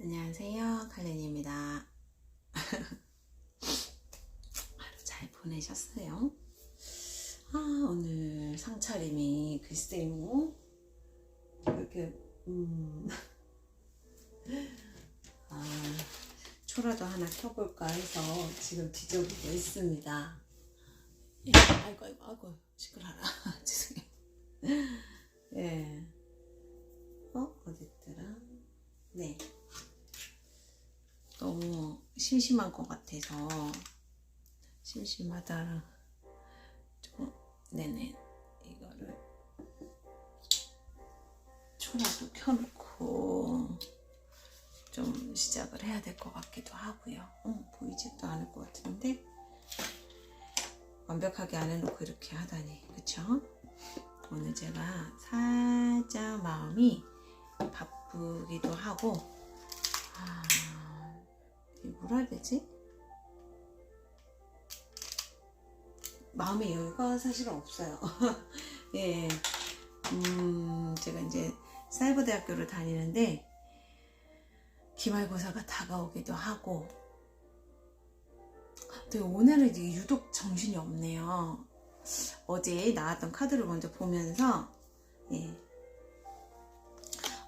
안녕하세요, 칼렌입니다. 하루 잘 보내셨어요? 오늘 상차림이 글쎄요, 이렇게 초라도 하나 켜볼까 해서 지금 뒤져보고 있습니다. 예, 아이고 시끄러라. 죄송해요. 예. 어딨더라? 네. 너무 심심한 것 같아서 심심하다 좀 네네 이거를 초라도 켜놓고 좀 시작을 해야 될 것 같기도 하고요. 보이지도 않을 것 같은데 완벽하게 안 해놓고 이렇게 하다니, 그쵸? 오늘 제가 살짝 마음이 바쁘기도 하고 뭐라 해야 되지? 마음의 여유가 사실은 없어요. 예, 제가 이제 사이버대학교를 다니는데 기말고사가 다가오기도 하고, 근데 오늘은 유독 정신이 없네요. 어제 나왔던 카드를 먼저 보면서, 예,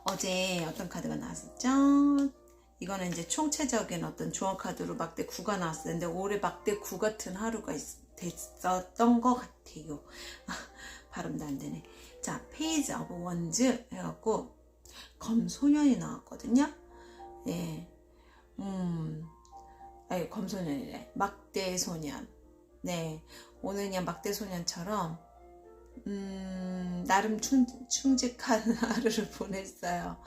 어제 어떤 카드가 나왔었죠? 이거는 이제 총체적인 어떤 조언 카드로 막대 9가 나왔어요. 근데 올해 막대 9 같은 하루가 됐었던 것 같아요. 발음도 안 되네. 자, 페이지 오브 원즈 해갖고 검소년이 나왔거든요. 예, 검소년이래. 막대 소년. 네, 오늘 그냥 막대 소년처럼 나름 충직한 하루를 보냈어요.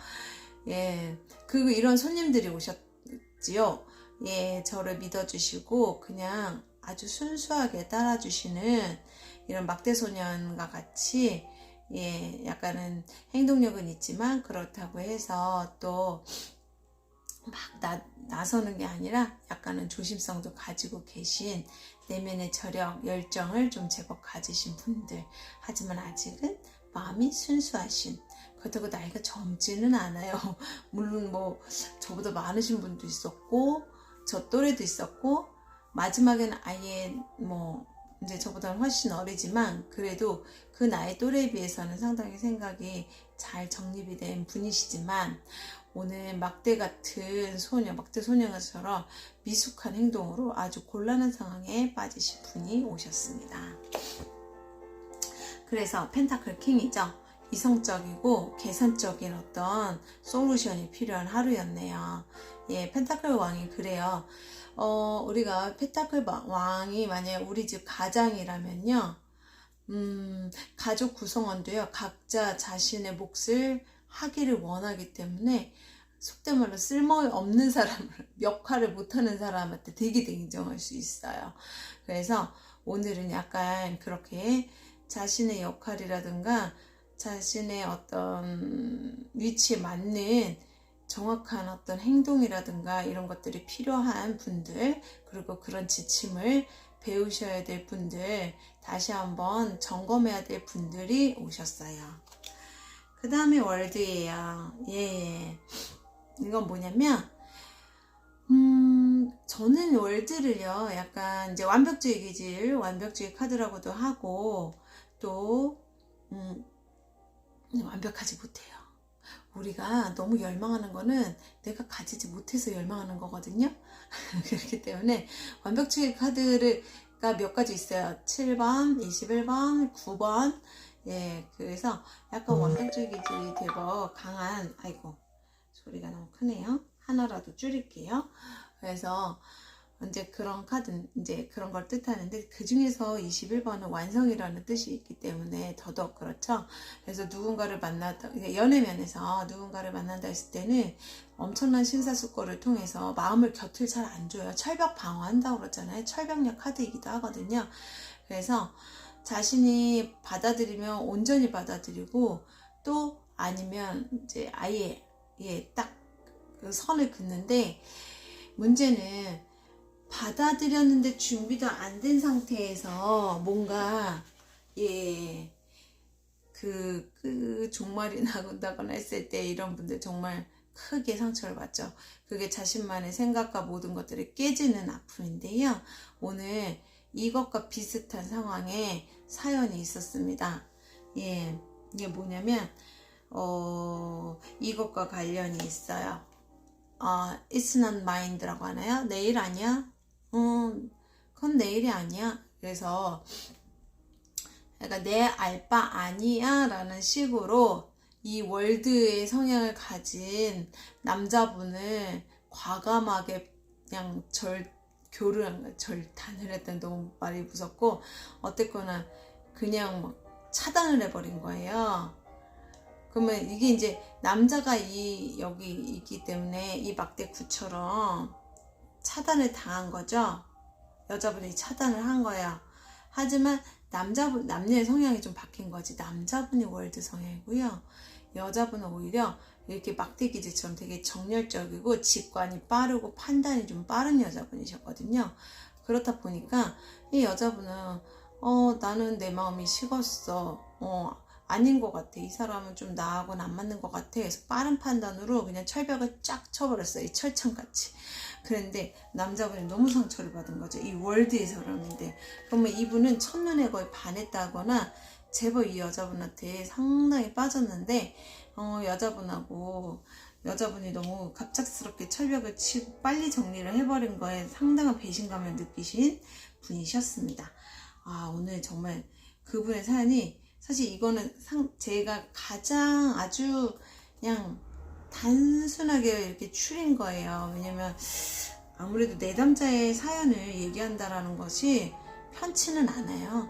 예, 그리고 이런 손님들이 오셨지요. 예, 저를 믿어주시고 그냥 아주 순수하게 따라주시는 이런 막대소년과 같이, 예, 약간은 행동력은 있지만 그렇다고 해서 또 막 나서는 게 아니라 약간은 조심성도 가지고 계신 내면의 저력, 열정을 좀 제법 가지신 분들, 하지만 아직은 마음이 순수하신, 그렇다고 나이가 젊지는 않아요. 물론 뭐 저보다 많으신 분도 있었고 저 또래도 있었고, 마지막에는 아예 뭐 이제 저보다는 훨씬 어리지만 그래도 그 나이 또래에 비해서는 상당히 생각이 잘 정립이 된 분이시지만, 오늘 막대 같은 소녀, 막대 소녀처럼 미숙한 행동으로 아주 곤란한 상황에 빠지신 분이 오셨습니다. 그래서 펜타클 킹이죠. 이성적이고 계산적인 어떤 솔루션이 필요한 하루였네요. 예, 펜타클 왕이 그래요. 우리가 펜타클 왕이 만약에 우리 집 가장이라면요, 가족 구성원도요, 각자 자신의 몫을 하기를 원하기 때문에 속된 말로 쓸모없는 사람을, 역할을 못하는 사람한테 되게 인정할 수 있어요. 그래서 오늘은 약간 그렇게 자신의 역할이라든가 자신의 어떤 위치에 맞는 정확한 어떤 행동이라든가 이런 것들이 필요한 분들, 그리고 그런 지침을 배우셔야 될 분들, 다시 한번 점검해야 될 분들이 오셨어요. 그 다음에 월드예요. 예. 이건 뭐냐면, 저는 월드를요, 약간 이제 완벽주의 기질, 완벽주의 카드라고도 하고, 또, 완벽하지 못해요. 우리가 너무 열망하는 거는 내가 가지지 못해서 열망하는 거거든요. 그렇기 때문에 완벽주의 카드가 몇 가지 있어요. 7번, 21번, 9번. 예, 그래서 약간 완벽주의 기질이 되고 강한, 아이고, 소리가 너무 크네요. 하나라도 줄일게요. 그래서 이제 그런 카드는 이제 그런 걸 뜻하는데, 그 중에서 21번은 완성이라는 뜻이 있기 때문에 더더욱 그렇죠. 그래서 누군가를 만났다, 연애면에서 누군가를 만난다 했을 때는 엄청난 심사숙고를 통해서 마음을 곁을 잘 안 줘요. 철벽 방어한다고 그러잖아요. 철벽력 카드이기도 하거든요. 그래서 자신이 받아들이면 온전히 받아들이고, 또 아니면 이제 아예 딱 그 선을 긋는데, 문제는 받아들였는데 준비도 안 된 상태에서 뭔가 그 종말이 나온다거나 했을 때 이런 분들 정말 크게 상처를 받죠. 그게 자신만의 생각과 모든 것들이 깨지는 아픔인데요. 오늘 이것과 비슷한 상황에 사연이 있었습니다. 예, 이게 뭐냐면 이것과 관련이 있어요. It's not mine라고 하나요? 내일 아니야? 그건 내일이 아니야. 그래서 그러니까 내 알 바 아니야 라는 식으로 이 월드의 성향을 가진 남자분을 과감하게 그냥 절단을 했던, 너무 말이 무섭고 어쨌거나 그냥 막 차단을 해버린 거예요. 그러면 이게 이제 남자가 여기 있기 때문에 이 막대구처럼 차단을 당한 거죠. 여자분이 차단을 한 거예요. 하지만 남녀의 성향이 좀 바뀐 거지. 남자분이 월드 성향이고요. 여자분은 오히려 이렇게 막대기질처럼 되게 정열적이고 직관이 빠르고 판단이 좀 빠른 여자분이셨거든요. 그렇다 보니까 이 여자분은 나는 내 마음이 식었어. 아닌 것 같아. 이 사람은 좀 나하고는 안 맞는 것 같아. 그래서 빠른 판단으로 그냥 철벽을 쫙 쳐버렸어요. 이 철창같이. 그런데 남자분이 너무 상처를 받은 거죠. 이 월드의 사람인데. 그러면 이분은 첫눈에 거의 반했다거나 제법 이 여자분한테 상당히 빠졌는데 여자분이 너무 갑작스럽게 철벽을 치고 빨리 정리를 해버린 거에 상당한 배신감을 느끼신 분이셨습니다. 오늘 정말 그분의 사연이, 사실 이거는 제가 가장 아주 그냥 단순하게 이렇게 추린 거예요. 왜냐면 아무래도 내담자의 사연을 얘기한다라는 것이 편치는 않아요.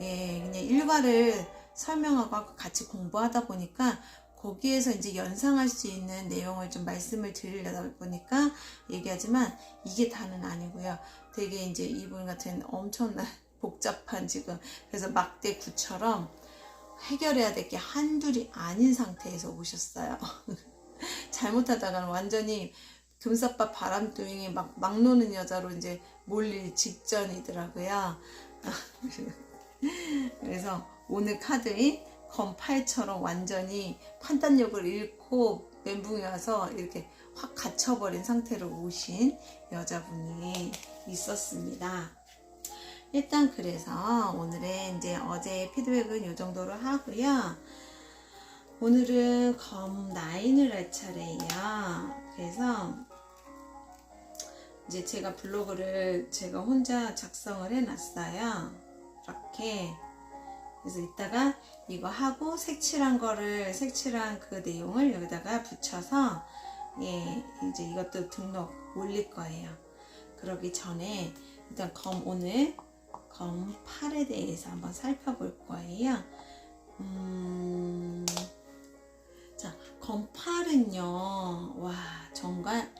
예, 그냥 일과를 설명하고 같이 공부하다 보니까 거기에서 이제 연상할 수 있는 내용을 좀 말씀을 드리려다 보니까 얘기하지만 이게 다는 아니고요. 되게 이제 이분 같은 엄청난 복잡한 지금, 그래서 막대구처럼 해결해야 될 게 한둘이 아닌 상태에서 오셨어요. 잘못하다가는 완전히 금사빠 바람둥이 막 노는 여자로 이제 몰릴 직전이더라고요. 그래서 오늘 카드인 검8처럼 완전히 판단력을 잃고 멘붕이 와서 이렇게 확 갇혀버린 상태로 오신 여자분이 있었습니다. 일단 그래서 오늘은 이제 어제 피드백은 이 정도로 하고요. 오늘은 검9을 할 차례예요. 그래서 이제 제가 블로그를 제가 혼자 작성을 해놨어요. 이렇게. 그래서 이따가 이거 하고 색칠한 그 내용을 여기다가 붙여서 이제 이것도 등록 올릴 거예요. 그러기 전에 일단 오늘 검8에 대해서 한번 살펴볼 거예요. 자, 검8은요, 와, 정말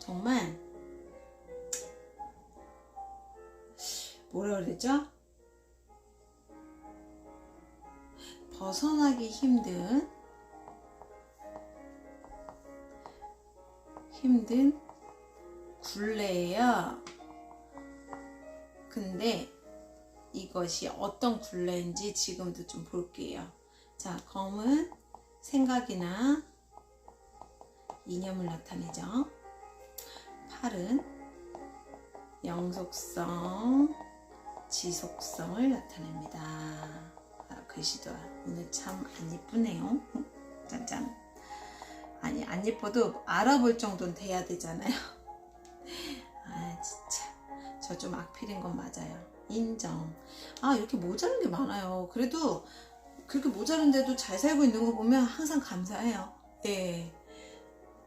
뭐라 그러죠? 벗어나기 힘든 굴레예요. 근데 이것이 어떤 굴레인지 지금도 좀 볼게요. 자, 검은 생각이나 이념을 나타내죠. 8은 영속성, 지속성을 나타냅니다. 글씨도 오늘 참 안 예쁘네요. 짠짠. 아니, 안 예뻐도 알아볼 정도는 돼야 되잖아요. 진짜 저 좀 악필인 건 맞아요. 인정. 이렇게 모자란 게 많아요. 그래도 그렇게 모자란데도 잘 살고 있는 거 보면 항상 감사해요. 예.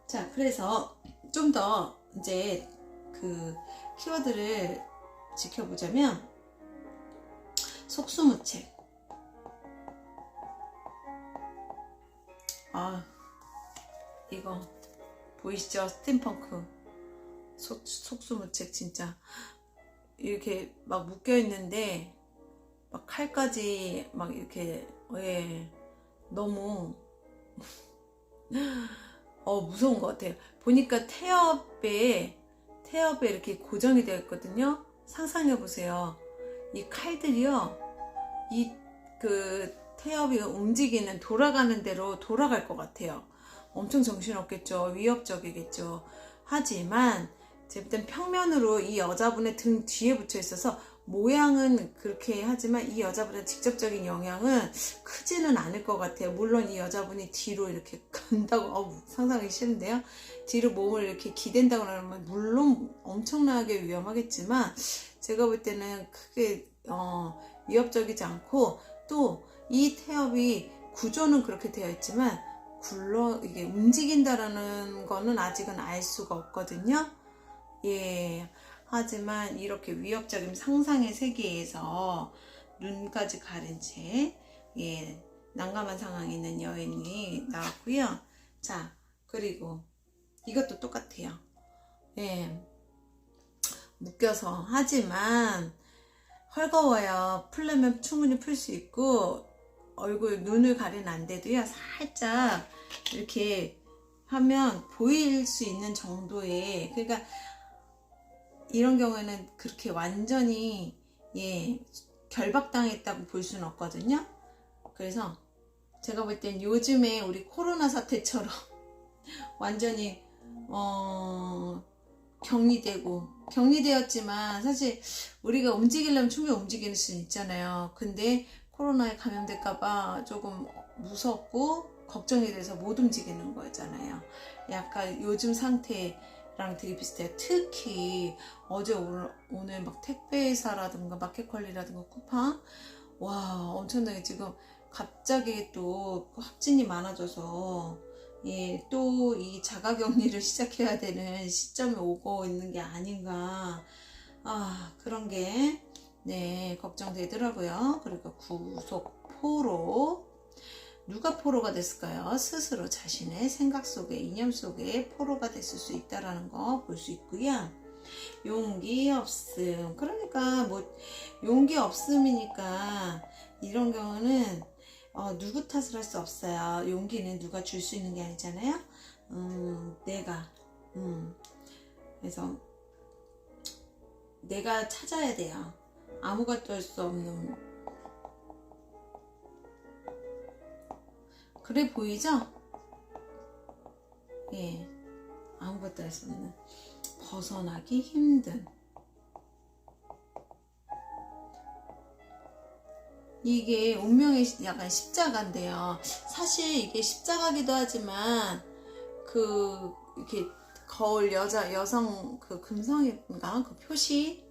자, 그래서 좀 더 이제 그 키워드를 지켜보자면 속수무책. 이거 보이시죠? 스팀펑크 속수무책. 진짜 이렇게 막 묶여 있는데 막 칼까지 막 이렇게 너무 무서운 것 같아요. 보니까 태엽에 이렇게 고정이 되어 있거든요. 상상해 보세요. 이 칼들이요, 이 그 태엽이 움직이는, 돌아가는 대로 돌아갈 것 같아요. 엄청 정신없겠죠. 위협적이겠죠. 하지만 제 볼 땐 평면으로 이 여자분의 등 뒤에 붙여 있어서 모양은 그렇게 하지만 이 여자분의 직접적인 영향은 크지는 않을 것 같아요. 물론 이 여자분이 뒤로 이렇게 간다고 상상하기 싫은데요. 뒤로 몸을 이렇게 기댄다고 하면 물론 엄청나게 위험하겠지만 제가 볼 때는 크게 위협적이지 않고, 또 이 태엽이 구조는 그렇게 되어 있지만 이게 움직인다라는 거는 아직은 알 수가 없거든요. 예. 하지만 이렇게 위협적인 상상의 세계에서 눈까지 가린 채, 예, 난감한 상황에 있는 여인이 나왔고요. 자, 그리고 이것도 똑같아요. 예. 묶여서, 하지만 헐거워요. 풀려면 충분히 풀 수 있고, 눈을 가리는 안 돼도요, 살짝 이렇게 하면 보일 수 있는 정도의, 그러니까 이런 경우에는 그렇게 완전히, 예, 결박당했다고 볼 수는 없거든요. 그래서 제가 볼 땐 요즘에 우리 코로나 사태처럼 완전히 격리되었지만 사실 우리가 움직이려면 충분히 움직일 수 있잖아요. 근데 코로나에 감염될까봐 조금 무섭고 걱정이 돼서 못 움직이는 거잖아요. 약간 요즘 상태랑 되게 비슷해요. 특히 어제 오늘 막 택배회사라든가 마켓컬리라든가 쿠팡, 와, 엄청나게 지금 갑자기 또 확진이 많아져서, 예, 또 이 자가격리를 시작해야 되는 시점이 오고 있는 게 아닌가, 그런 게, 네, 걱정되더라고요. 그리고 구속포로, 누가 포로가 됐을까요? 스스로 자신의 생각 속에, 이념 속에 포로가 됐을 수 있다라는 거 볼 수 있고요. 용기 없음, 그러니까 뭐 용기 없음이니까 이런 경우는 누구 탓을 할 수 없어요. 용기는 누가 줄 수 있는 게 아니잖아요. 내가 그래서 내가 찾아야 돼요. 아무것도 할 수 없는, 그래 보이죠? 예, 아무것도 할 수 없는, 벗어나기 힘든, 이게 운명의 약간 십자가인데요. 사실 이게 십자가기도 하지만 이렇게 거울 여성 금성인가 그 표시,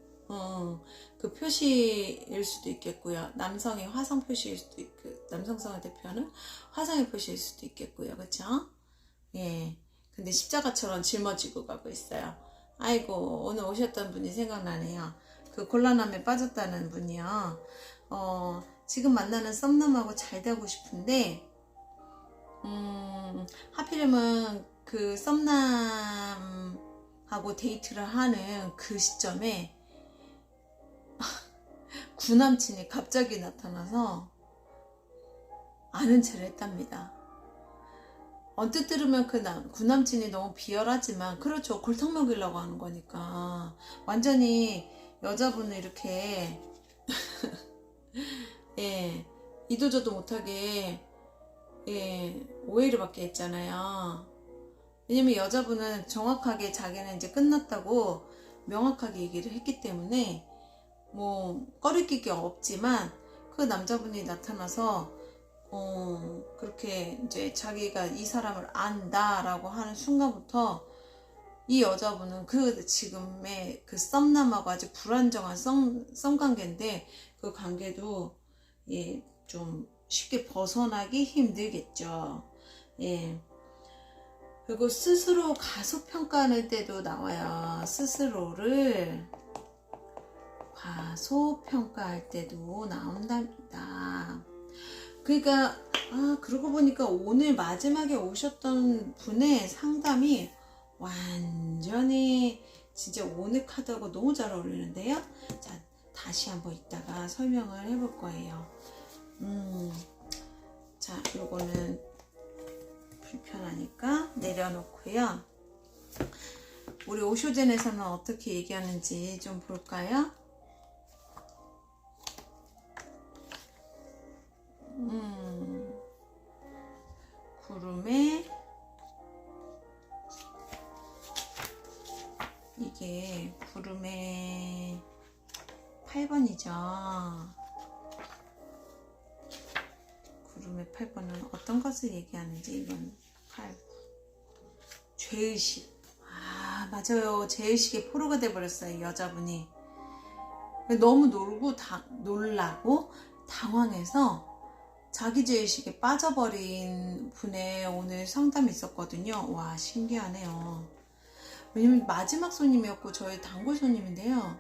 그 표시일 수도 있겠고요. 남성의 화성 표시일 수도 있고, 남성성을 대표하는 화성의 표시일 수도 있겠고요. 그렇죠? 예. 근데 십자가처럼 짊어지고 가고 있어요. 아이고, 오늘 오셨던 분이 생각나네요. 그 곤란함에 빠졌다는 분이요. 지금 만나는 썸남하고 잘 되고 싶은데, 하필이면 그 썸남하고 데이트를 하는 그 시점에 구남친이 갑자기 나타나서 아는 체를 했답니다. 언뜻 들으면 구남친이 너무 비열하지만, 그렇죠. 골탕 먹이려고 하는 거니까. 완전히 여자분을 이렇게 예, 이도저도 못하게, 예, 오해를 받게 했잖아요. 왜냐면 여자분은 정확하게 자기는 이제 끝났다고 명확하게 얘기를 했기 때문에 뭐 꺼리낄 게 없지만, 그 남자분이 나타나서 그렇게 이제 자기가 이 사람을 안다라고 하는 순간부터 이 여자분은 지금의 그 썸남하고 아주 불안정한 썸관계인데, 그 관계도, 예, 좀 쉽게 벗어나기 힘들겠죠. 예. 그리고 스스로 가소평가할 때도 나와요. 스스로를 가소평가할 때도 나온답니다. 그러니까 그러고 보니까 오늘 마지막에 오셨던 분의 상담이 완전히 진짜 오늘 카드하고 너무 잘 어울리는데요. 자, 다시 한번 이따가 설명을 해볼 거예요. 자, 요거는 불편하니까 내려놓고요. 우리 오쇼젠에서는 어떻게 얘기하는지 좀 볼까요? 구름에 이게 구름의 8번이죠. 구름의 8번은 어떤 것을 얘기하는지 이건 8. 죄의식. 아, 맞아요. 죄의식의 포로가 돼버렸어요, 이 여자분이. 너무 놀라고 당황해서 자기 죄의식에 빠져버린 분의 오늘 상담이 있었거든요. 와, 신기하네요. 왜냐면 마지막 손님이었고 저희 단골 손님인데요.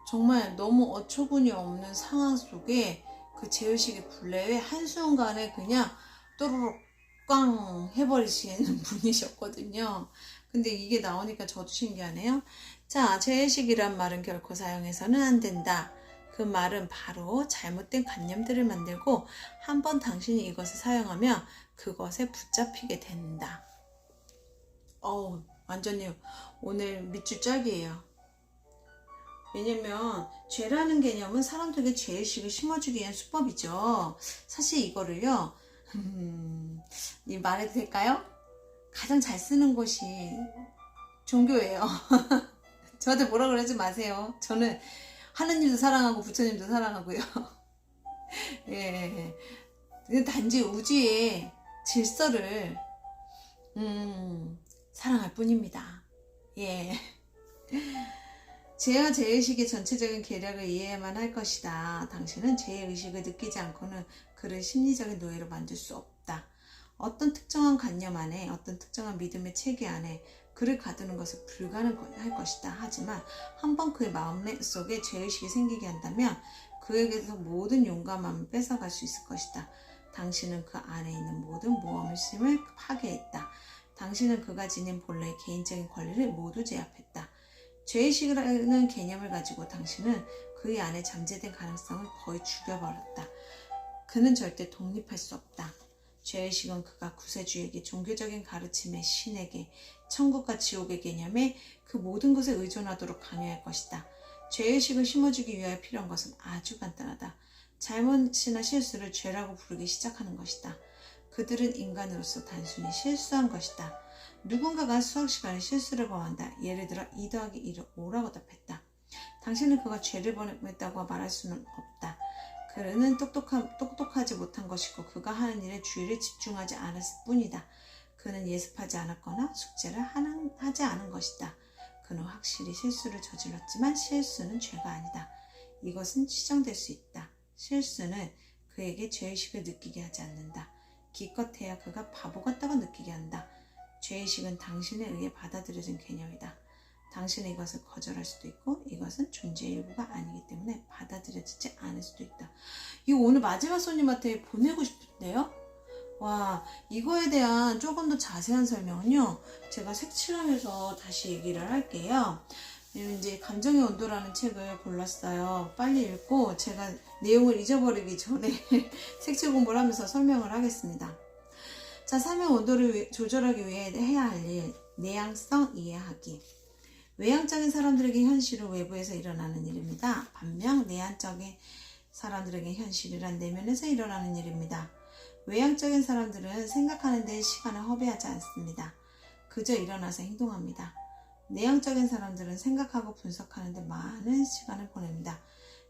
정말 너무 어처구니 없는 상황 속에 그 죄의식의 굴레에 한순간에 그냥 또르륵 꽝 해버리시는 분이셨거든요. 근데 이게 나오니까 저도 신기하네요. 자, 죄의식이란 말은 결코 사용해서는 안 된다. 그 말은 바로 잘못된 관념들을 만들고 한번 당신이 이것을 사용하면 그것에 붙잡히게 된다. 완전히 오늘 밑줄 짝이에요. 왜냐면 죄라는 개념은 사람들에게 죄의식을 심어주기 위한 수법이죠. 사실 이거를요, 말해도 될까요? 가장 잘 쓰는 것이 종교예요. 저한테 뭐라 그러지 마세요. 저는 하느님도 사랑하고 부처님도 사랑하고요. 예. 단지 우주의 질서를 사랑할 뿐입니다. 예. 죄와 죄의식의 전체적인 계략을 이해해야만 할 것이다. 당신은 죄의식을 느끼지 않고는 그를 심리적인 노예로 만들 수 없다. 어떤 특정한 관념 안에, 어떤 특정한 믿음의 체계 안에 그를 가두는 것은 불가능할 것이다. 하지만 한번 그의 마음속에 죄의식이 생기게 한다면 그에게서 모든 용감함을 뺏어갈 수 있을 것이다. 당신은 그 안에 있는 모든 모험심을 파괴했다. 당신은 그가 지닌 본래의 개인적인 권리를 모두 제압했다. 죄의식이라는 개념을 가지고 당신은 그의 안에 잠재된 가능성을 거의 죽여버렸다. 그는 절대 독립할 수 없다. 죄의식은 그가 구세주에게, 종교적인 가르침에, 신에게, 천국과 지옥의 개념에 그 모든 것에 의존하도록 강요할 것이다. 죄의식을 심어주기 위하여 필요한 것은 아주 간단하다. 잘못이나 실수를 죄라고 부르기 시작하는 것이다. 그들은 인간으로서 단순히 실수한 것이다. 누군가가 수학 시간에 실수를 범한다. 예를 들어 2 더하기 1을 5라고 답했다. 당신은 그가 죄를 범했다고 말할 수는 없다. 그는 똑똑하지 못한 것이고 그가 하는 일에 주의를 집중하지 않았을 뿐이다. 그는 예습하지 않았거나 숙제를 하지 않은 것이다. 그는 확실히 실수를 저질렀지만 실수는 죄가 아니다. 이것은 시정될 수 있다. 실수는 그에게 죄의식을 느끼게 하지 않는다. 기껏해야 그가 바보 같다고 느끼게 한다. 죄의식은 당신에 의해 받아들여진 개념이다. 당신은 이것을 거절할 수도 있고 이것은 존재의 일부가 아니기 때문에 받아들여지지 않을 수도 있다. 이거 오늘 마지막 손님한테 보내고 싶은데요. 와, 이거에 대한 조금 더 자세한 설명은요, 제가 색칠하면서 다시 얘기를 할게요. 이제 감정의 온도라는 책을 골랐어요. 빨리 읽고 제가 내용을 잊어버리기 전에 색칠 공부를 하면서 설명을 하겠습니다. 자, 삶의 온도를 조절하기 위해 해야 할 일, 내향성 이해하기. 외향적인 사람들에게 현실은 외부에서 일어나는 일입니다. 반면 내향적인 사람들에게 현실이란 내면에서 일어나는 일입니다. 외향적인 사람들은 생각하는 데 시간을 허비하지 않습니다. 그저 일어나서 행동합니다. 내향적인 사람들은 생각하고 분석하는 데 많은 시간을 보냅니다.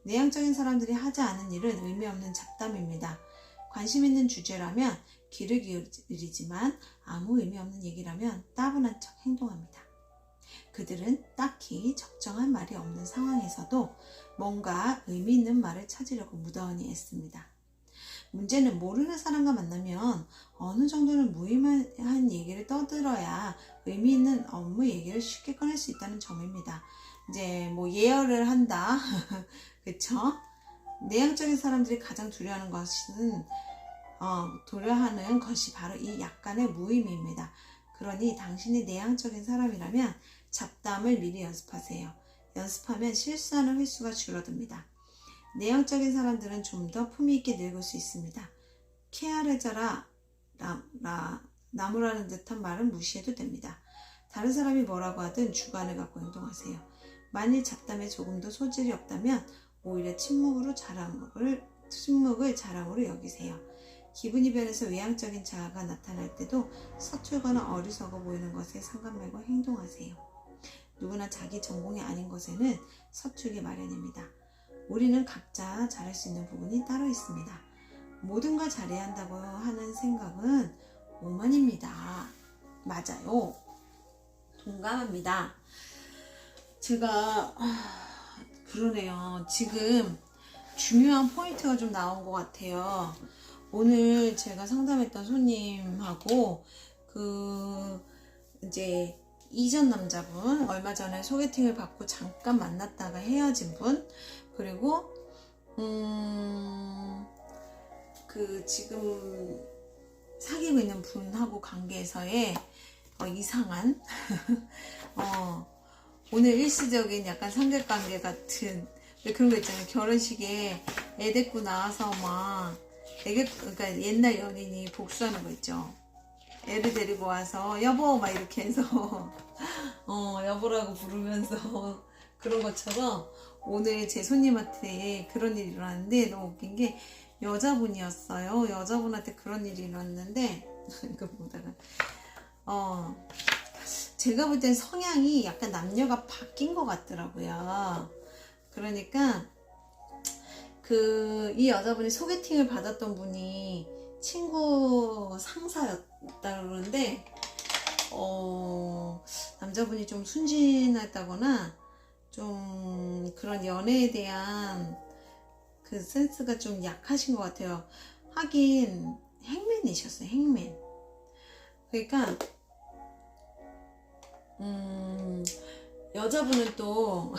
내향적인 사람들이 하지 않은 일은 의미 없는 잡담입니다. 관심 있는 주제라면 귀를 기울이지만 아무 의미 없는 얘기라면 따분한 척 행동합니다. 그들은 딱히 적정한 말이 없는 상황에서도 뭔가 의미 있는 말을 찾으려고 무던히 애씁니다. 문제는 모르는 사람과 만나면 어느 정도는 무의미한 얘기를 떠들어야 의미 있는 업무 얘기를 쉽게 꺼낼 수 있다는 점입니다. 이제 뭐 예열을 한다. 그쵸? 내향적인 사람들이 가장 두려워하는 것이 바로 이 약간의 무의미입니다. 그러니 당신이 내향적인 사람이라면 잡담을 미리 연습하세요. 연습하면 실수하는 횟수가 줄어듭니다. 내향적인 사람들은 좀 더 품위 있게 늙을 수 있습니다. 케아레자라 나무라는 듯한 말은 무시해도 됩니다. 다른 사람이 뭐라고 하든 주관을 갖고 행동하세요. 만일 잡담에 조금도 소질이 없다면 오히려 침묵을 자랑으로 여기세요. 기분이 변해서 외향적인 자아가 나타날 때도 서툴거나 어리석어 보이는 것에 상관 말고 행동하세요. 누구나 자기 전공이 아닌 것에는 서투기 마련입니다. 우리는 각자 잘할 수 있는 부분이 따로 있습니다. 모든 걸 잘해야 한다고 하는 생각은 오만입니다. 맞아요. 동감합니다. 제가 그러네요. 지금 중요한 포인트가 좀 나온 것 같아요. 오늘 제가 상담했던 손님하고 이제 이전 남자분, 얼마 전에 소개팅을 받고 잠깐 만났다가 헤어진 분, 그리고 지금 사귀고 있는 분하고 관계에서의 이상한 오늘 일시적인 약간 삼각관계 같은 그런 거 있잖아요. 결혼식에 애 데리고 나와서 그러니까 옛날 연인이 복수하는 거 있죠. 애를 데리고 와서 여보 막 이렇게 해서 여보라고 부르면서 그런 것처럼 오늘 제 손님한테 그런 일이 일어났는데 너무 웃긴 게 여자분이었어요. 여자분한테 그런 일이 일어났는데 이거 보다가 제가 볼 땐 성향이 약간 남녀가 바뀐 것 같더라고요. 그러니까 이 여자분이 소개팅을 받았던 분이 친구 상사였다 그러는데 남자분이 좀 순진하다거나 좀 그런 연애에 대한 그 센스가 좀 약하신 것 같아요. 하긴 행맨이셨어요. 행맨. 그러니까 여자분은 또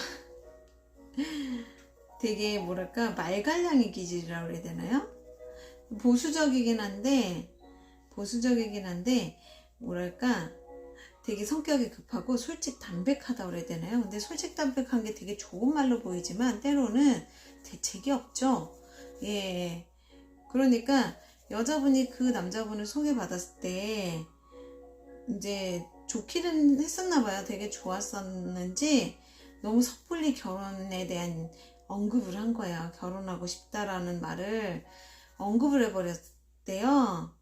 되게 뭐랄까 말갈량이 기질이라고 그래야 되나요? 보수적이긴 한데 뭐랄까 되게 성격이 급하고 솔직 담백하다고 그래야 되나요? 근데 솔직 담백한 게 되게 좋은 말로 보이지만 때로는 대책이 없죠. 예. 그러니까 여자분이 그 남자분을 소개받았을 때 이제 좋기는 했었나 봐요. 되게 좋았었는지 너무 섣불리 결혼에 대한 언급을 한 거야. 결혼하고 싶다라는 말을 언급을 해버렸대요.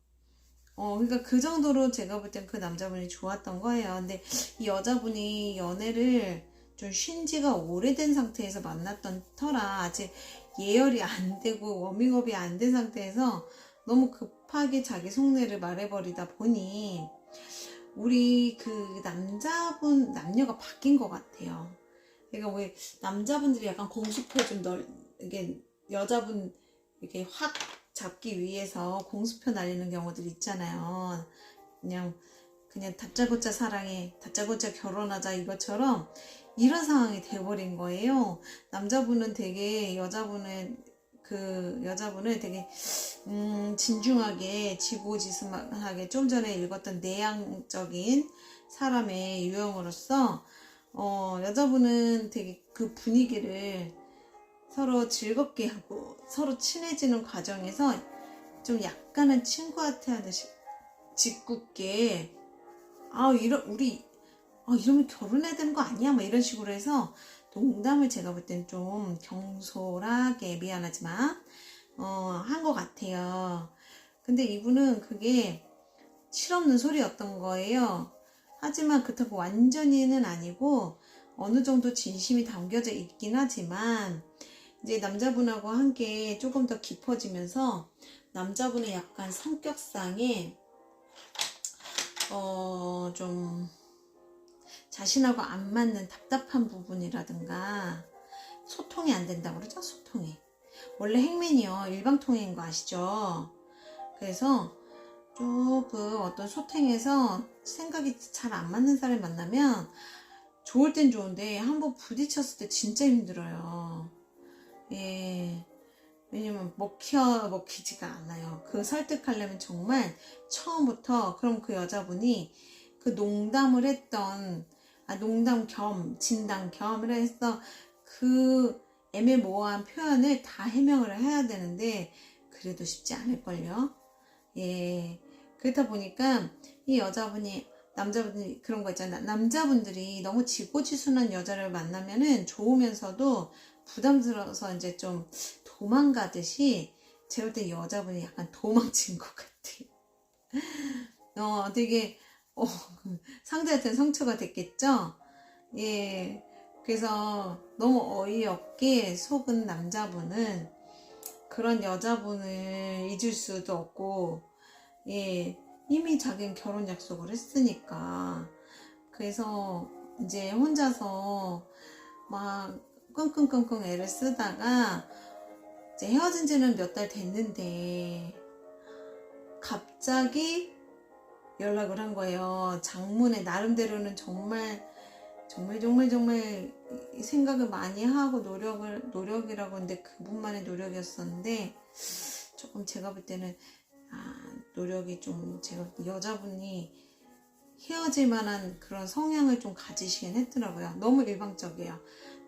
그러니까 그 정도로 제가 볼 땐 그 남자분이 좋았던 거예요. 근데 이 여자분이 연애를 좀 쉰 지가 오래된 상태에서 만났던 터라 아직 예열이 안 되고 워밍업이 안 된 상태에서 너무 급하게 자기 속내를 말해버리다 보니 우리 그 남녀가 바뀐 것 같아요. 그러니까 왜 남자분들이 약간 공수표 이게 여자분 이렇게 확 잡기 위해서 공수표 날리는 경우들 있잖아요. 그냥 다짜고짜 사랑해, 다짜고짜 결혼하자 이것처럼 이런 상황이 돼버린 거예요. 남자분은 되게 여자분을 되게 진중하게 지고지순하게 좀 전에 읽었던 내향적인 사람의 유형으로서 여자분은 되게 그 분위기를 서로 즐겁게 하고 서로 친해지는 과정에서 좀 약간은 친구한테 하듯이 짓궂게 이러면 결혼해야 되는 거 아니야? 막 이런 식으로 해서 농담을 제가 볼 땐 좀 경솔하게 미안하지만 한 것 같아요. 근데 이분은 그게 실없는 소리였던 거예요. 하지만 그렇다고 완전히는 아니고 어느 정도 진심이 담겨져 있긴 하지만 이제 남자분하고 함께 조금 더 깊어지면서 남자분의 약간 성격상에 좀 자신하고 안 맞는 답답한 부분이라든가 소통이 안 된다고 그러죠. 소통이 원래 행맨이요 일방통행인 거 아시죠? 그래서 조금 어떤 소통에서 생각이 잘 안 맞는 사람을 만나면 좋을 땐 좋은데 한번 부딪혔을 때 진짜 힘들어요. 예, 왜냐면 먹히지가 않아요. 그 설득하려면 정말 처음부터 그럼 그 여자분이 그 농담을 했던 농담 겸 진담 겸을 해서 그 애매모호한 표현을 다 해명을 해야 되는데 그래도 쉽지 않을걸요. 예, 그렇다 보니까 이 남자분이 그런 거 있잖아. 남자분들이 너무 지고지순한 여자를 만나면은 좋으면서도 부담스러워서 이제 좀 도망가듯이 제가 볼 때 여자분이 약간 도망친 것 같아요. 되게 상대한테는 상처가 됐겠죠. 예. 그래서 너무 어이없게 속은 남자분은 그런 여자분을 잊을 수도 없고, 예. 이미 자기는 결혼 약속을 했으니까. 그래서 이제 혼자서 막 끙끙끙끙 애를 쓰다가 이제 헤어진 지는 몇 달 됐는데 갑자기 연락을 한 거예요. 장문에 나름대로는 정말 생각을 많이 하고 노력이라고 했는데 그분만의 노력이었었는데 조금 제가 볼 때는 노력이 좀 제가 여자분이 헤어질 만한 그런 성향을 좀 가지시긴 했더라고요. 너무 일방적이에요.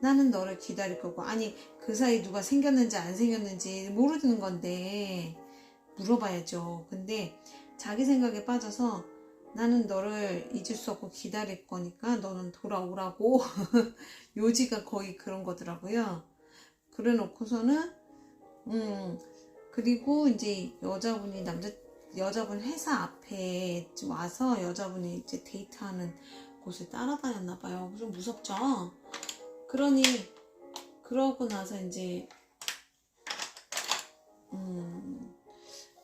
나는 너를 기다릴 거고, 아니 그 사이 누가 생겼는지 안 생겼는지 모르는 건데 물어봐야죠. 근데 자기 생각에 빠져서 나는 너를 잊을 수 없고 기다릴 거니까 너는 돌아오라고 요지가 거의 그런 거더라고요. 그래 놓고서는 그리고 이제 여자분 회사 앞에 와서 여자분이 이제 데이트하는 곳을 따라다녔나 봐요. 좀 무섭죠? 그러고 나서 이제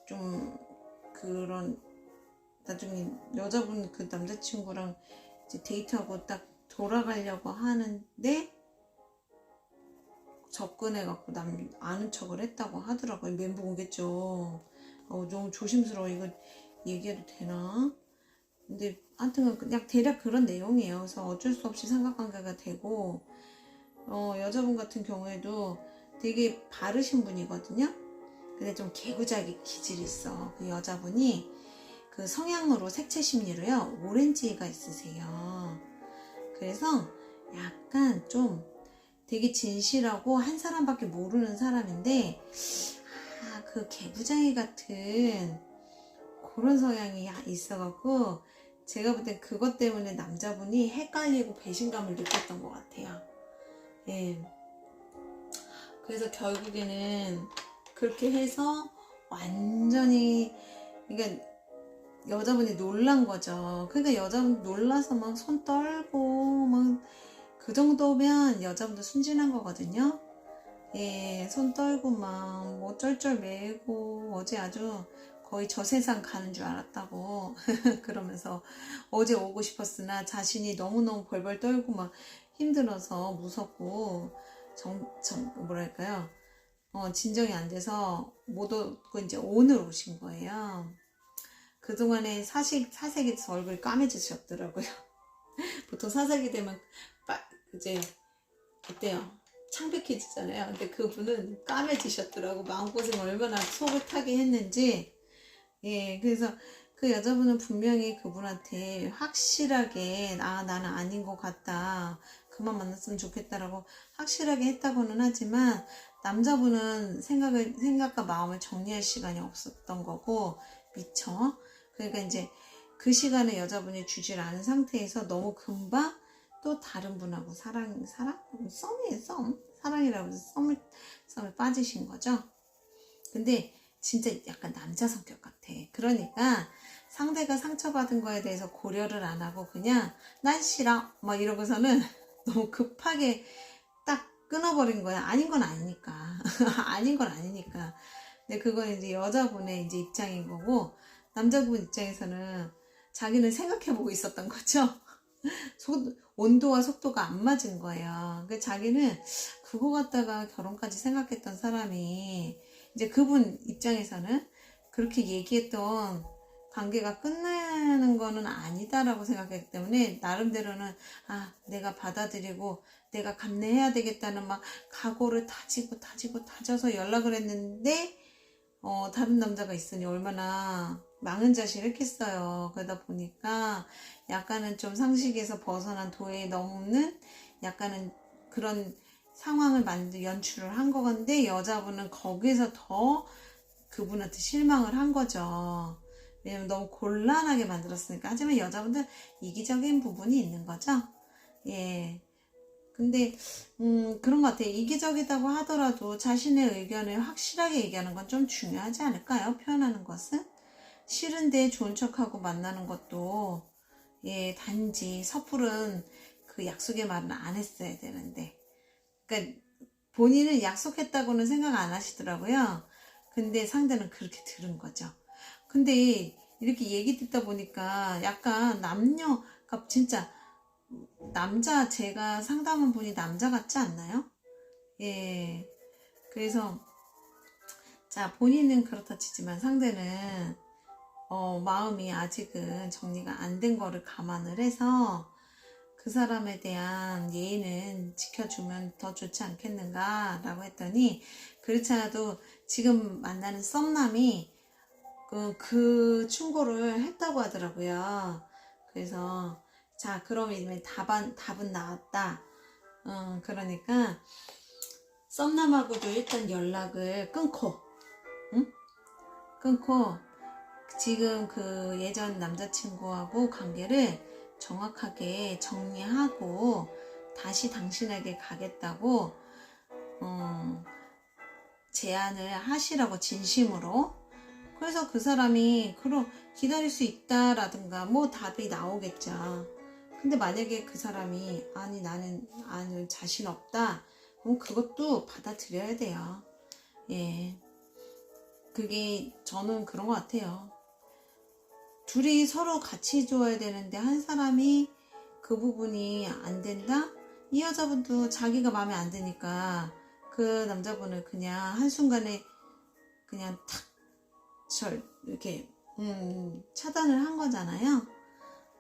좀 그런 나중에 여자분 그 남자친구랑 이제 데이트하고 딱 돌아가려고 하는데 접근해갖고 아는 척을 했다고 하더라고요. 멘붕 오겠죠. 너무 조심스러워. 이거 얘기해도 되나? 근데 하여튼 그냥 대략 그런 내용이에요. 그래서 어쩔 수 없이 삼각관계가 되고 여자분 같은 경우에도 되게 바르신 분이거든요. 근데 좀 개구자기 기질이 있어. 그 여자분이 그 성향으로 색채 심리로요. 오렌지가 있으세요. 그래서 약간 좀 되게 진실하고 한 사람밖에 모르는 사람인데 그 개구장이 같은 그런 성향이 있어갖고 제가 볼 땐 그것 때문에 남자분이 헷갈리고 배신감을 느꼈던 것 같아요. 예. 그래서 결국에는 그렇게 해서 완전히 그러니까 여자분이 놀란 거죠. 그러니까 여자분 놀라서 막 손 떨고 막 그 정도면 여자분도 순진한 거거든요. 예, 손 떨고 막 뭐 쩔쩔 매고 어제 아주 거의 저 세상 가는 줄 알았다고 그러면서 어제 오고 싶었으나 자신이 너무너무 벌벌 떨고 막 힘들어서 무섭고 뭐랄까요? 진정이 안 돼서 못 오고 이제 오늘 오신 거예요. 그동안에 사색이 돼서 얼굴이 까매지셨더라고요. 보통 사색이 되면 이제 어때요? 창백해지잖아요. 근데 그분은 까매지셨더라고. 마음고생 얼마나 속을 타게 했는지. 예, 그래서 그 여자분은 분명히 그분한테 확실하게 나는 아닌 것 같다. 그만 만났으면 좋겠다라고 확실하게 했다고는 하지만 남자분은 생각과 마음을 정리할 시간이 없었던 거고 미처. 그러니까 이제 그 시간에 여자분이 주질 않은 상태에서 너무 금방 또 다른 분하고 사랑이라고 해서 썸에 빠지신 거죠. 근데 진짜 약간 남자 성격 같아. 그러니까 상대가 상처받은 거에 대해서 고려를 안 하고 그냥 난 싫어 막 이러고서는 너무 급하게 딱 끊어버린 거야. 아닌 건 아니니까. 아닌 건 아니니까. 근데 그건 이제 여자분의 이제 입장인 거고 남자분 입장에서는 자기는 생각해보고 있었던 거죠. 온도와 속도가 안 맞은 거예요. 그러니까 자기는 그거 갖다가 결혼까지 생각했던 사람이 이제 그분 입장에서는 그렇게 얘기했던 관계가 끝나는 거는 아니다라고 생각했기 때문에 나름대로는 내가 받아들이고 내가 감내해야 되겠다는 막 각오를 다져서 연락을 했는데 다른 남자가 있으니 얼마나 망연자실을 했겠어요. 그러다 보니까 약간은 좀 상식에서 벗어난 도에 넘는 약간은 그런 상황을 연출을 한 거건데 여자분은 거기서 더 그분한테 실망을 한 거죠. 왜냐면 너무 곤란하게 만들었으니까. 하지만 여자분들 이기적인 부분이 있는 거죠. 예. 근데 그런 것 같아요. 이기적이다고 하더라도 자신의 의견을 확실하게 얘기하는 건 좀 중요하지 않을까요? 표현하는 것은. 싫은데 좋은 척하고 만나는 것도 단지 섣부른 그 약속의 말은 안 했어야 되는데. 그러니까 본인은 약속했다고는 생각 안 하시더라고요. 근데 상대는 그렇게 들은 거죠. 근데 이렇게 얘기 듣다 보니까 약간 남녀가 진짜 남자, 제가 상담한 분이 남자 같지 않나요? 예. 그래서 자, 본인은 그렇다 치지만 상대는 마음이 아직은 정리가 안 된 거를 감안을 해서 그 사람에 대한 예의는 지켜주면 더 좋지 않겠는가 라고 했더니, 그렇지 않아도 지금 만나는 썸남이 그 충고를 했다고 하더라고요. 그래서 자, 그럼 이제 답은 나왔다. 그러니까 썸남하고도 일단 연락을 끊고, 응? 끊고 지금 그 예전 남자친구하고 관계를 정확하게 정리하고 다시 당신에게 가겠다고 제안을 하시라고, 진심으로. 그래서 그 사람이 그럼 기다릴 수 있다라든가 뭐 답이 나오겠죠. 근데 만약에 그 사람이 아니 나는 자신 없다, 그럼 그것도 받아들여야 돼요. 예, 그게 저는 그런 것 같아요. 둘이 서로 같이 좋아야 되는데 한 사람이 그 부분이 안 된다? 이 여자분도 자기가 마음에 안 드니까 그 남자분을 그냥 한순간에 그냥 탁 이렇게 차단을 한 거잖아요.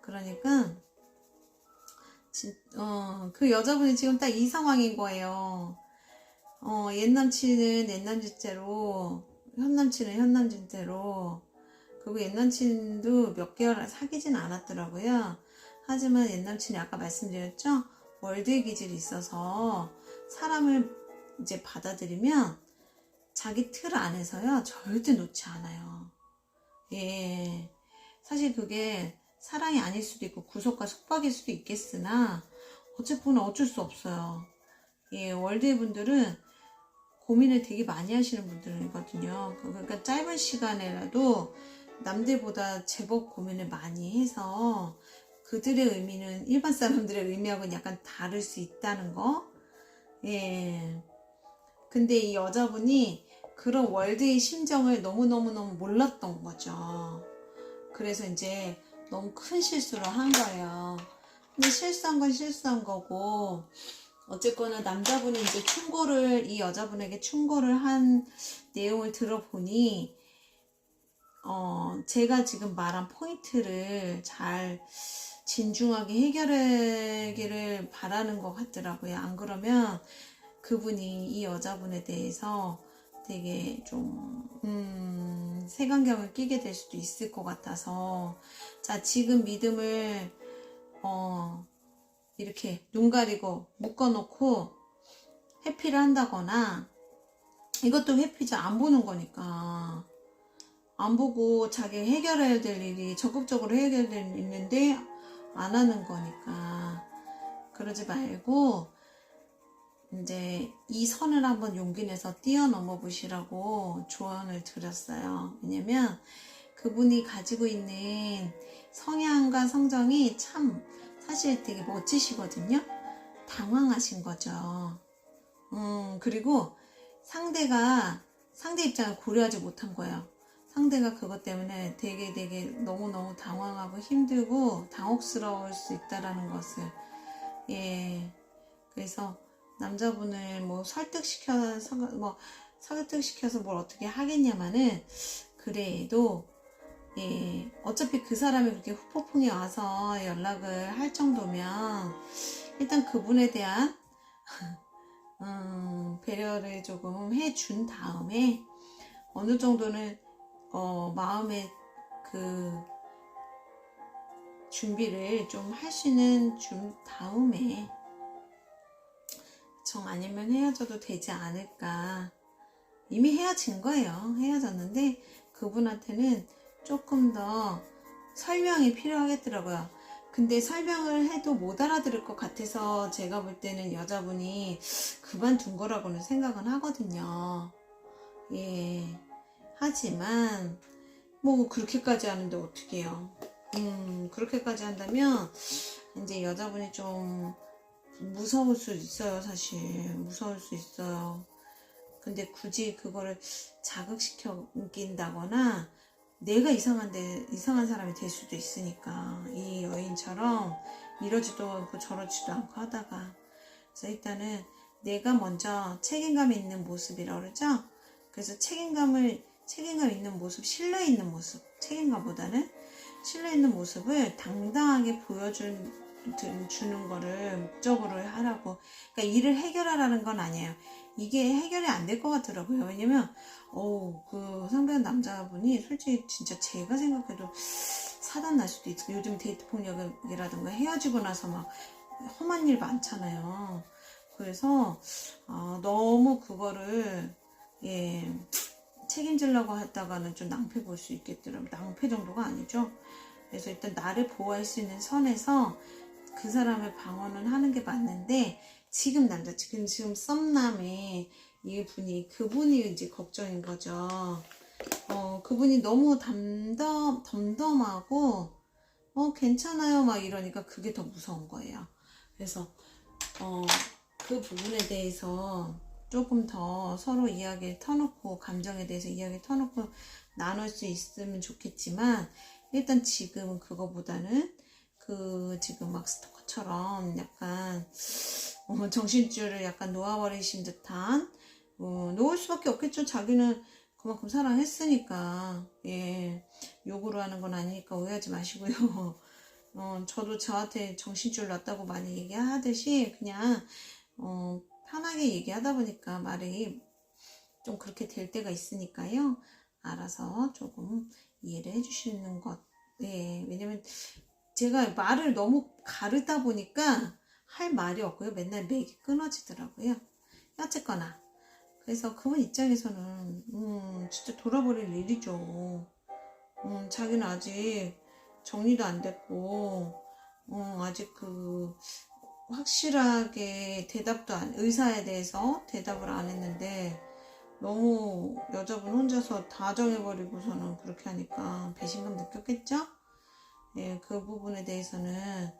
그러니까 그 여자분이 지금 딱 이 상황인 거예요. 옛 남친은 옛 남친대로, 현 남친은 현 남친대로. 그리고 옛 남친도 몇 개월 사귀진 않았더라고요. 하지만 옛 남친이 아까 말씀드렸죠? 월드의 기질이 있어서 사람을 이제 받아들이면 자기 틀 안에서요 절대 놓지 않아요. 예, 사실 그게 사랑이 아닐 수도 있고 구속과 속박일 수도 있겠으나 어쨌거나 어쩔 수 없어요. 예, 월드의 분들은 고민을 되게 많이 하시는 분들이거든요. 그러니까 짧은 시간에라도 남들보다 제법 고민을 많이 해서 그들의 의미는 일반 사람들의 의미하고는 약간 다를 수 있다는 거. 예. 근데 이 여자분이 그런 월드의 심정을 너무너무너무 몰랐던 거죠. 그래서 이제 너무 큰 실수를 한 거예요. 근데 실수한 건 실수한 거고, 어쨌거나 남자분이 이제 이 여자분에게 충고를 한 내용을 들어보니, 제가 지금 말한 포인트를 잘 진중하게 해결하기를 바라는 것 같더라고요. 안 그러면 그분이 이 여자분에 대해서 되게 좀 색안경을 끼게 될 수도 있을 것 같아서, 자, 지금 믿음을 이렇게 눈 가리고 묶어놓고 회피를 한다거나, 이것도 회피죠. 안 보는 거니까. 안 보고 자기 해결해야 될 일이 적극적으로 해결될 일이 있는데 안 하는 거니까 그러지 말고 이제 이 선을 한번 용기 내서 뛰어넘어 보시라고 조언을 드렸어요. 왜냐면 그분이 가지고 있는 성향과 성정이 참 사실 되게 멋지시거든요. 당황하신 거죠. 그리고 상대 입장을 고려하지 못한 거예요. 상대가 그것 때문에 되게 너무너무 당황하고 힘들고 당혹스러울 수 있다라는 것을. 예. 그래서 남자분을 뭐 설득시켜서 뭘 어떻게 하겠냐마는, 그래도 예, 어차피 그 사람이 그렇게 후폭풍이 와서 연락을 할 정도면 일단 그분에 대한 배려를 조금 해준 다음에 어느 정도는 마음의 그 준비를 좀 할 수는 준 다음에 정 아니면 헤어져도 되지 않을까. 이미 헤어진 거예요. 헤어졌는데 그분한테는 조금 더 설명이 필요하겠더라고요. 근데 설명을 해도 못 알아들을 것 같아서 제가 볼 때는 여자분이 그만둔 거라고는 생각은 하거든요. 예. 하지만 뭐 그렇게까지 하는데 어떡해요. 그렇게까지 한다면 이제 여자분이 좀 무서울 수 있어요. 사실 무서울 수 있어요. 근데 굳이 그거를 자극시켜 웃긴다거나 내가 이상한 사람이 될 수도 있으니까, 이 여인처럼 이러지도 않고 저러지도 않고 하다가. 그래서 일단은 내가 먼저 책임감 있는 모습이라고 그러죠. 그래서 책임감 있는 모습, 신뢰 있는 모습, 책임감보다는 신뢰 있는 모습을 당당하게 주는 거를 목적으로 하라고. 그러니까 일을 해결하라는 건 아니에요. 이게 해결이 안 될 것 같더라고요. 왜냐면 그 상대한 남자분이 솔직히 진짜 제가 생각해도 사단 날 수도 있고, 요즘 데이트 폭력이라든가 헤어지고 나서 막 험한 일 많잖아요. 그래서 너무 그거를 책임지려고 했다가는 좀 낭패 볼 수 있겠더라고요. 낭패 정도가 아니죠. 그래서 일단 나를 보호할 수 있는 선에서 그 사람을 방어는 하는 게 맞는데, 지금 썸남의 그분이 이제 걱정인 거죠. 그분이 너무 덤덤하고 괜찮아요 막 이러니까 그게 더 무서운 거예요. 그래서 그 부분에 대해서 조금 더 서로 이야기를 터놓고, 감정에 대해서 이야기를 터놓고 나눌 수 있으면 좋겠지만, 일단 지금은 그거보다는 지금 막 스토커처럼 약간 정신줄을 약간 놓아버리신 듯한, 놓을 수밖에 없겠죠. 자기는 그만큼 사랑했으니까. 욕으로 하는 건 아니니까 오해하지 마시고요. 저도 저한테 정신줄 놨다고 많이 얘기하듯이 그냥 편하게 얘기하다 보니까 말이 좀 그렇게 될 때가 있으니까요. 알아서 조금 이해를 해주시는 것. 왜냐면 제가 말을 너무 가르다 보니까 할 말이 없고요. 맨날 맥이 끊어지더라고요. 어쨌거나 그래서 그분 입장에서는 진짜 돌아버릴 일이죠. 자기는 아직 정리도 안 됐고, 아직 확실하게 의사에 대해서 대답을 안 했는데, 너무 여자분 혼자서 다 정해버리고서는 그렇게 하니까 배신감 느꼈겠죠? 그 부분에 대해서는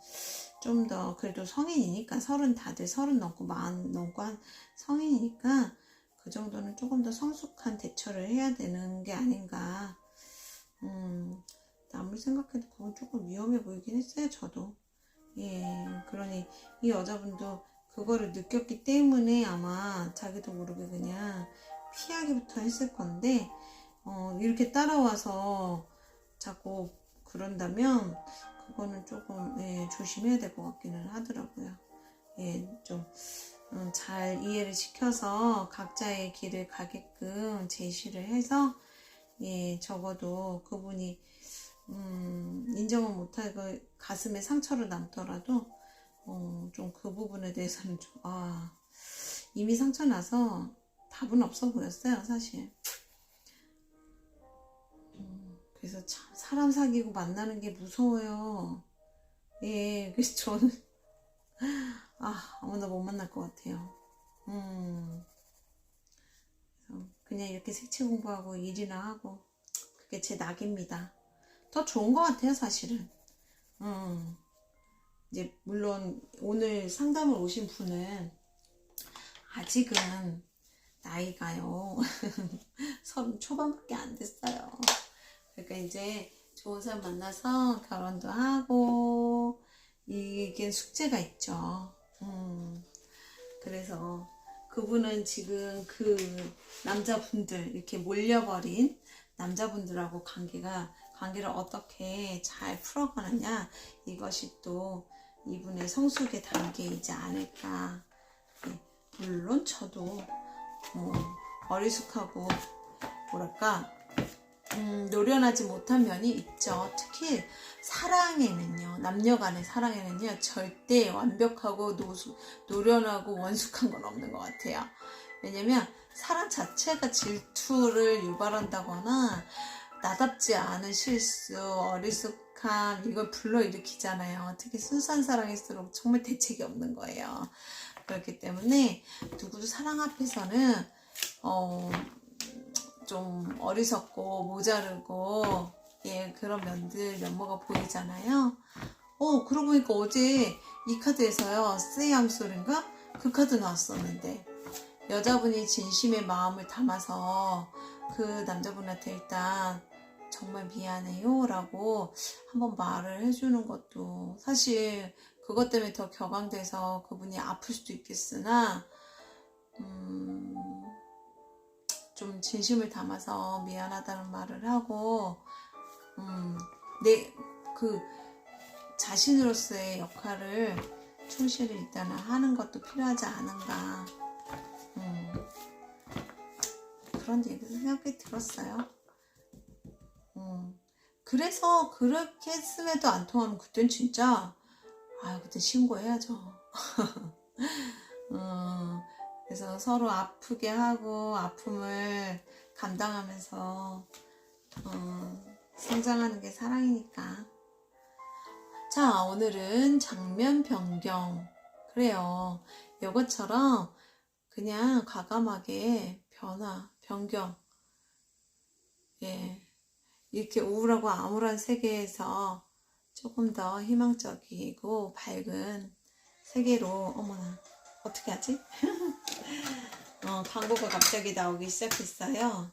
좀 더, 그래도 성인이니까, 다들 30 넘고 40 넘고 한 성인이니까, 그 정도는 조금 더 성숙한 대처를 해야 되는 게 아닌가. 아무리 생각해도 그건 조금 위험해 보이긴 했어요, 저도. 그러니 이 여자분도 그거를 느꼈기 때문에 아마 자기도 모르게 그냥 피하기부터 했을 건데, 이렇게 따라와서 자꾸 그런다면 그거는 조금 조심해야 될 것 같기는 하더라고요. 좀 잘 이해를 시켜서 각자의 길을 가게끔 제시를 해서, 적어도 그분이 인정은 못하고 가슴에 상처로 남더라도 좀 그 부분에 대해서는 좀 이미 상처 나서 답은 없어 보였어요, 사실. 그래서 참 사람 사귀고 만나는 게 무서워요. 그래서 저는 아무나 못 만날 것 같아요. 그래서 그냥 이렇게 색채 공부하고 일이나 하고, 그게 제 낙입니다. 더 좋은 것 같아요, 사실은. 이제 물론 오늘 상담을 오신 분은 아직은 나이가요 30 초반밖에 안 됐어요. 그러니까 이제 좋은 사람 만나서 결혼도 하고 이게 숙제가 있죠. 그래서 그분은 지금 그 남자분들, 이렇게 몰려버린 남자분들하고 관계를 어떻게 잘 풀어가느냐, 이것이 또 이분의 성숙의 단계이지 않을까. 물론 저도 어리숙하고 뭐랄까 노련하지 못한 면이 있죠. 특히 사랑에는요, 남녀 간의 사랑에는요, 절대 완벽하고 노련하고 원숙한 건 없는 것 같아요. 왜냐면 사랑 자체가 질투를 유발한다거나 나답지 않은 실수, 어리숙함, 이걸 불러일으키잖아요. 특히 순수한 사랑일수록 정말 대책이 없는 거예요. 그렇기 때문에 누구도 사랑 앞에서는 좀 어리석고 모자르고 그런 면모가 보이잖아요. 그러고 보니까 어제 이 카드에서요, Say I'm Sorry인가? 그 카드 나왔었는데, 여자분이 진심의 마음을 담아서 그 남자분한테 일단 정말 미안해요 라고 한번 말을 해주는 것도, 사실 그것 때문에 더 격앙돼서 그분이 아플 수도 있겠으나 좀 진심을 담아서 미안하다는 말을 하고 내 그 자신으로서의 역할을 충실히 일단은 하는 것도 필요하지 않은가, 그런 생각이 들었어요. 그래서 그렇게 했음에도 안 통하면 그땐 진짜 그때 신고해야죠. 그래서 서로 아프게 하고 아픔을 감당하면서 성장하는 게 사랑이니까. 자, 오늘은 장면 변경. 그래요. 이것처럼 그냥 과감하게 변경. 예. 이렇게 우울하고 암울한 세계에서 조금 더 희망적이고 밝은 세계로, 어머나, 어떻게 하지? 광고가 갑자기 나오기 시작했어요.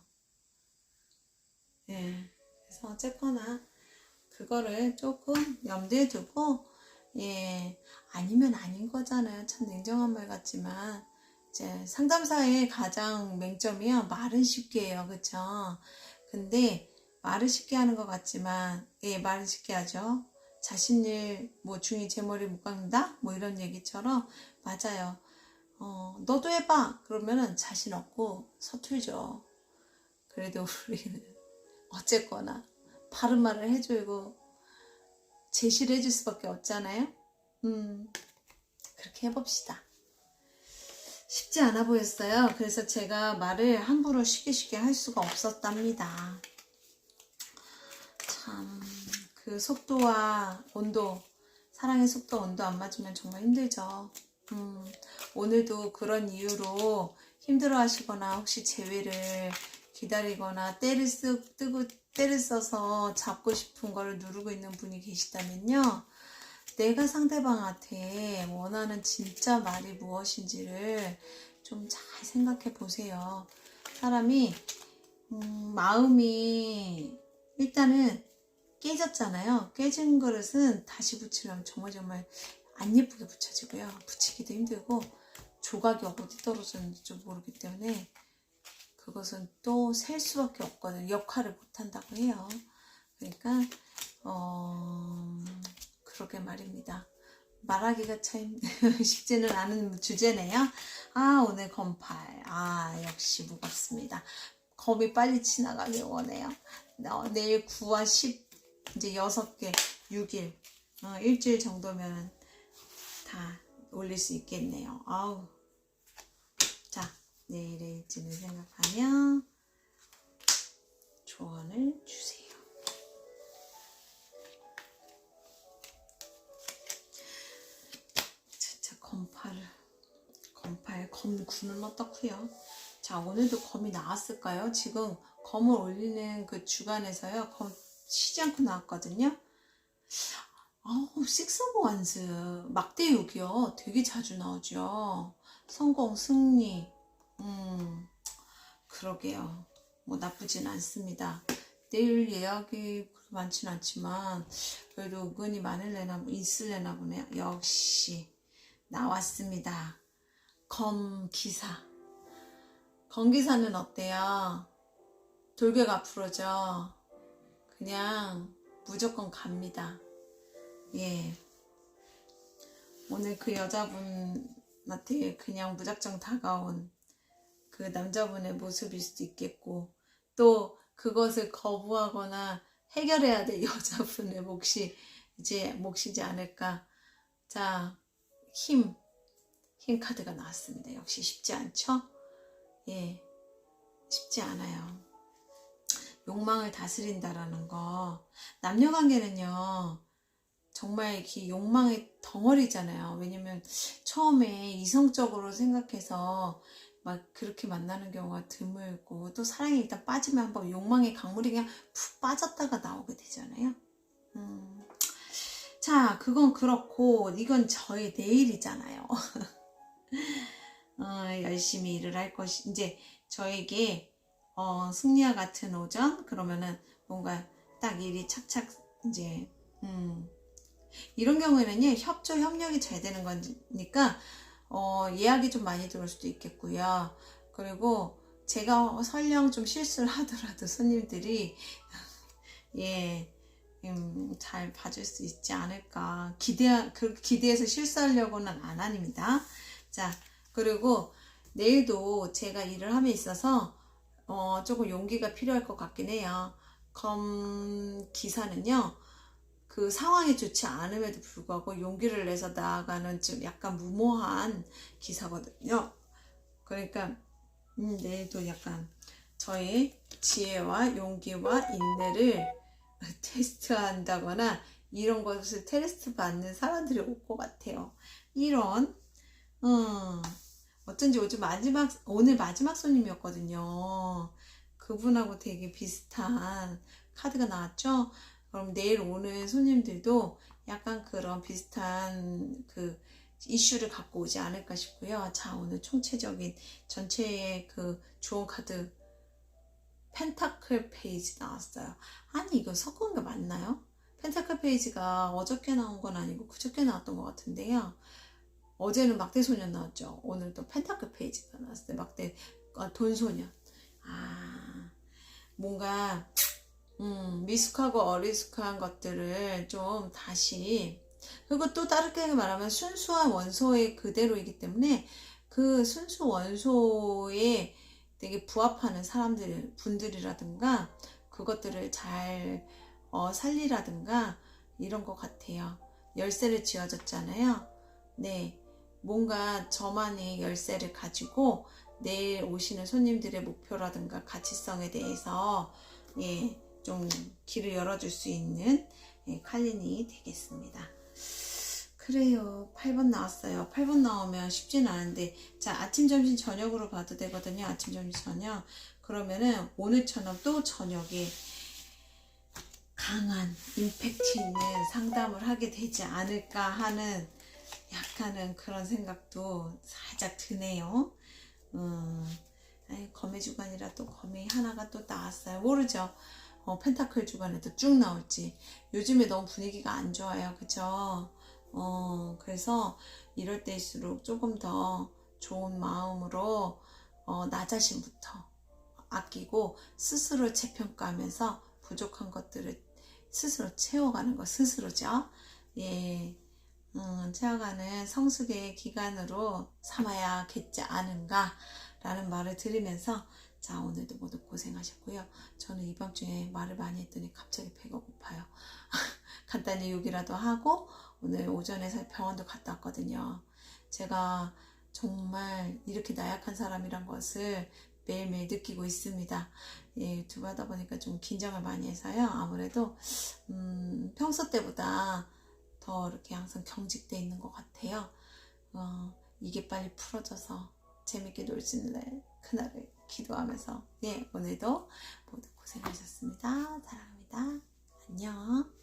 예. 그래서 어쨌거나 그거를 조금 염두에 두고, 예, 아니면 아닌 거잖아요. 참 냉정한 말 같지만, 이제 상담사의 가장 맹점이요, 말은 쉽게 해요. 그쵸? 근데 말을 쉽게 하는 것 같지만, 예, 말은 쉽게 하죠. 자신일 중이 제 머리 못 깎는다? 이런 얘기처럼, 맞아요. 너도 해봐. 그러면은 자신 없고 서툴죠. 그래도 우리는 어쨌거나 바른 말을 해주고 제시를 해줄 수밖에 없잖아요. 그렇게 해봅시다. 쉽지 않아 보였어요. 그래서 제가 말을 함부로 쉽게 할 수가 없었답니다. 참, 그 속도와 온도, 사랑의 속도 온도 안 맞으면 정말 힘들죠. 오늘도 그런 이유로 힘들어 하시거나 혹시 재회를 기다리거나 때를 써서 잡고 싶은 거를 누르고 있는 분이 계시다면요, 내가 상대방한테 원하는 진짜 말이 무엇인지를 좀 잘 생각해 보세요. 사람이 마음이 일단은 깨졌잖아요. 깨진 그릇은 다시 붙이려면 정말 안 예쁘게 붙여지고요. 붙이기도 힘들고 조각이 어디 떨어졌는지 모르기 때문에 그것은 또 셀 수밖에 없거든요. 역할을 못한다고 해요. 그러니까 그렇게 말입니다. 말하기가 참 쉽지는 않은 주제네요. 오늘 검팔. 역시 무겁습니다. 검이 빨리 지나가길 원해요. 내일 9와 10, 이제 6개, 6일, 일주일 정도면 다 올릴 수 있겠네요. 자, 내일의 일지를 생각하며 조언을 주세요. 진짜 검 9는 어떻고요? 자, 오늘도 검이 나왔을까요? 지금 검을 올리는 그 주간에서요, 검 쉬지 않고 나왔거든요. 식스 오브 원스, 막대육이요. 되게 자주 나오죠. 성공, 승리. 그러게요. 나쁘진 않습니다. 내일 예약이 그렇게 많진 않지만 그래도 은근히 있을래나 보네요. 역시 나왔습니다. 검기사. 검기사는 어때요? 돌격 앞으로죠. 그냥 무조건 갑니다. 예. 오늘 그 여자분한테 그냥 무작정 다가온 그 남자분의 모습일 수도 있겠고, 또 그것을 거부하거나 해결해야 될 여자분의 몫이지 않을까. 자, 힘 카드가 나왔습니다. 역시 쉽지 않죠? 예, 쉽지 않아요. 욕망을 다스린다라는 거, 남녀관계는요 정말 이렇게 욕망의 덩어리잖아요. 왜냐면 처음에 이성적으로 생각해서 막 그렇게 만나는 경우가 드물고, 또 사랑에 일단 빠지면 한번 욕망의 강물이 그냥 푹 빠졌다가 나오게 되잖아요. 자, 그건 그렇고 이건 저의 내일이잖아요. 열심히 일을 할 것이 이제 저에게 승리와 같은 오전 그러면은 뭔가 딱 일이 착착 이제 이런 경우에는요 협조 협력이 잘 되는 거니까 예약이 좀 많이 들어올 수도 있겠고요. 그리고 제가 설령 좀 실수를 하더라도 손님들이 예, 잘 봐줄 수 있지 않을까. 기대해서 실수하려고는 안 합니다. 자, 그리고 내일도 제가 일을 함에 있어서 조금 용기가 필요할 것 같긴 해요. 기사는요, 그 상황이 좋지 않음에도 불구하고 용기를 내서 나아가는 좀 약간 무모한 기사거든요. 그러니까 내일도 약간 저의 지혜와 용기와 인내를 테스트한다거나 이런 것을 테스트 받는 사람들이 올 것 같아요. 이런 어쩐지 오늘 마지막 손님이었거든요. 그분하고 되게 비슷한 카드가 나왔죠. 그럼 내일 오는 손님들도 약간 그런 비슷한 그 이슈를 갖고 오지 않을까 싶고요. 자, 오늘 총체적인 전체의 그 주원 카드 펜타클 페이지 나왔어요. 아니 이거 섞은 게 맞나요? 펜타클 페이지가 어저께 나온 건 아니고 그저께 나왔던 것 같은데요. 어제는 막대소년 나왔죠. 오늘 또 펜타클 페이지가 나왔어요. 돈소년. 뭔가 미숙하고 어리숙한 것들을 좀 다시 그리고 또 다르게 말하면 순수한 원소의 그대로이기 때문에 그 순수 원소에 되게 부합하는 분들이라든가 그것들을 잘 살리라든가 이런 것 같아요. 열쇠를 쥐어줬잖아요. 네, 뭔가 저만의 열쇠를 가지고 내일 오시는 손님들의 목표라든가 가치성에 대해서 좀 길을 열어줄 수 있는 칼린이 되겠습니다. 그래요. 8번 나왔어요. 8번 나오면 쉽진 않은데 자, 아침, 점심, 저녁으로 봐도 되거든요. 아침, 점심, 저녁. 그러면은 오늘처럼 또 저녁에 강한 임팩트 있는 상담을 하게 되지 않을까 하는 약간은 그런 생각도 살짝 드네요. 검의 주간이라 또 검이 하나가 또 나왔어요. 모르죠. 펜타클 주간에도 쭉 나올지. 요즘에 너무 분위기가 안 좋아요. 그쵸? 그래서 이럴 때일수록 조금 더 좋은 마음으로 나 자신부터 아끼고 스스로 재평가하면서 부족한 것들을 스스로 채워가는 거 스스로죠. 예, 채워가는 성숙의 기간으로 삼아야겠지 않은가 라는 말을 들으면서 자, 오늘도 모두 고생하셨고요. 저는 이 밤중에 말을 많이 했더니 갑자기 배가 고파요. 간단히 욕이라도 하고 오늘 오전에 병원도 갔다 왔거든요. 제가 정말 이렇게 나약한 사람이란 것을 매일매일 느끼고 있습니다. 예, 유튜브 하다 보니까 좀 긴장을 많이 해서요. 아무래도 평소 때보다 더 이렇게 항상 경직돼 있는 것 같아요. 이게 빨리 풀어져서 재밌게 놀 수 있는 그날을 기도하면서 오늘도 모두 고생하셨습니다. 사랑합니다. 안녕.